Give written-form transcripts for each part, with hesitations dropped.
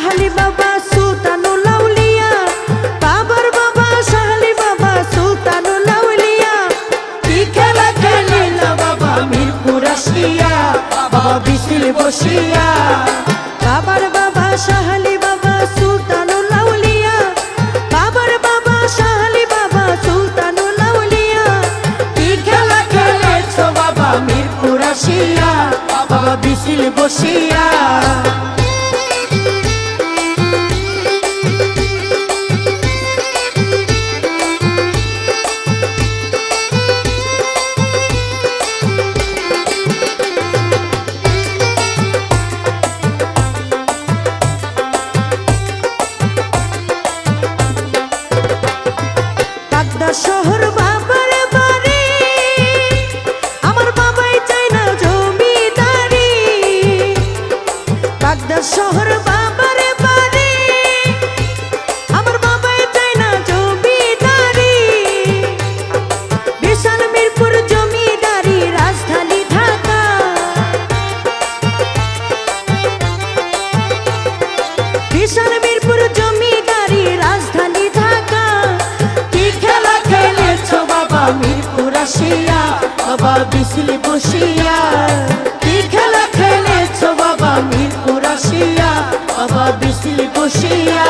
শাহালি বাবা সুলতানুল আউলিয়া, বাবার বাবা শাহালি বাবা সুলতানুল আউলিয়া। কি খেলা খেলিল বাবা মিরপুর আসিয়া, বাবা বিসিল বসিয়া। বাবার বাবা শাহালি বাবা সুলতানুল আউলিয়া, বাবার বাবা শাহালি বাবা সুলতানুল আউলিয়া। কি খেলা খেলেছ বাবা মিরপুর আসিয়া, বাবা বিসিল বসিয়া। শহর বাবার বাড়ি, আমার বাবাই চাই না জমিদারি। বাগদার শহর বাবার বাড়ি, আমার বাবাই চাই না জমিদারি। বিশাল মিরপুর জমিদারি রাজধানী ঢাকা। বিশাল মিরপুর জমিদারি রাজধানী ঢাকা। মিরপুর আসিয়া, বাবা বিসিল বসিয়া। কি খেলা খেলেছ বাবা মিরপুর আসিয়া, বাবা বিসিল বসিয়া।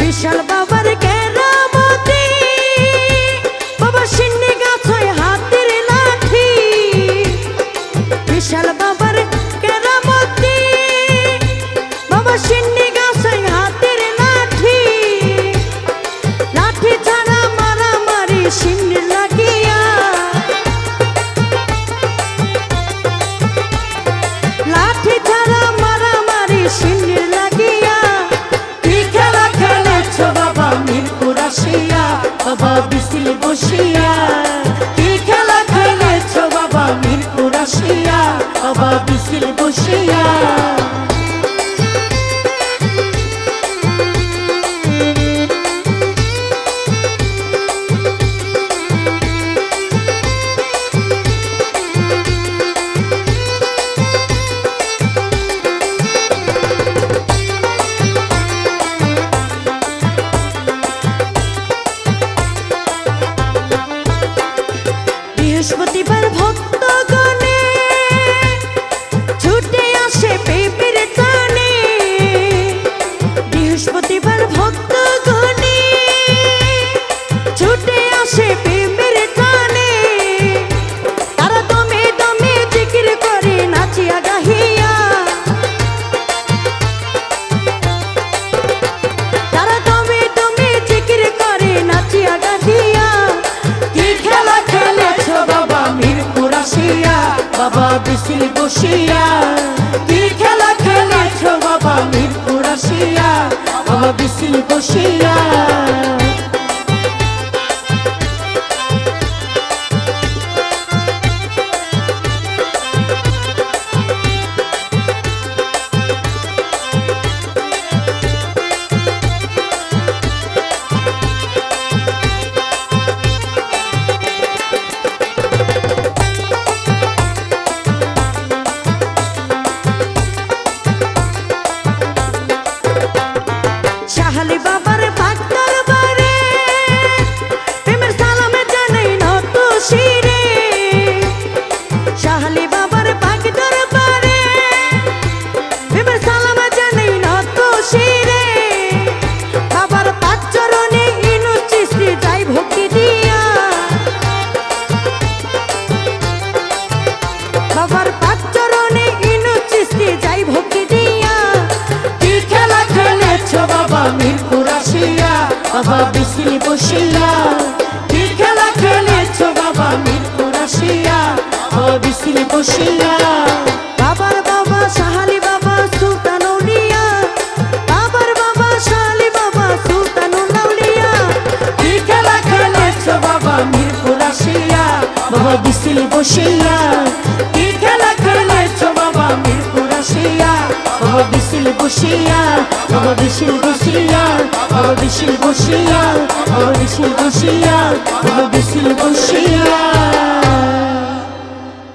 বিশাল বাবার কেরামতি, বাবা সিন্নি গাছ হয় হাতের লাঠি। বিশাল বাবার কেরামতি, বাবা সিন্নি গাছ হয় হাতের লাঠি। লাঠি ছাড়া মারামারি সিন্নি লাগিয়া। লাঠি ছাড়া মারামারি সিন্নি লাগিয়া। কি খেলা খেলেছ বাবা মিরপুর আসিয়া, বাবা বিসিল বসিয়া। কি খেলা খেলেছ বাবা মিরপুর আসিয়া, বাবা বিসিল বসিয়া। বৃহস্পতিবার ভক্তগণে ছুটে আসে পেপের টানে। বৃহস্পতিবার ভক্তগণে ছুটে আসে পেপের টানে। তারা দমে দমে জিকির করে নাচিয়া গাহিয়া। তারা দমে দমে জিকির করে নাচিয়া গাহিয়া। কি খেলা খেলেছ বাবা মিরপুর আসিয়া, বাবা বিসিল বসিয়া। কি খেলা খেলেছ বাবা মিরপুর আসিয়া, বাবা বিসিল বসিয়া। শাহালি বাবার বাগদার বারে, প্রেমের সালামে জানাই নত শিরে। শাহালি বাবার বাগদার বারে, প্রেমের সালামে জানাই নত শিরে। বাবার পাঁচ চরণে ইনু চিস্তি যাই ভক্তি দিয়া। বাবার পাঁচ চরণে ইনু চিস্তি যাই ভক্তি দিয়া। কি খেলা খেলেছ বাবা মিরপুর আসিয়া, বাবা বিসিল বসিয়া। কি খেলা খেলেছ বাবা মিরপুর আসিয়া, বাবা বিসিল বসিয়া। বাবার বাবা শাহালি বাবা সুলতানুল আউলিয়া, বাবার বাবা শাহালি বিসিল বসিয়া কি খেলা খেলেছো বাবা মিরপুর আসিয়া বাবা বিসিল বসিয়া বাবা বিসিল বসিয়া বাবা বিসিল বসিয়া বাবা বিসিল বসিয়া বাবা বিসিল বসিয়া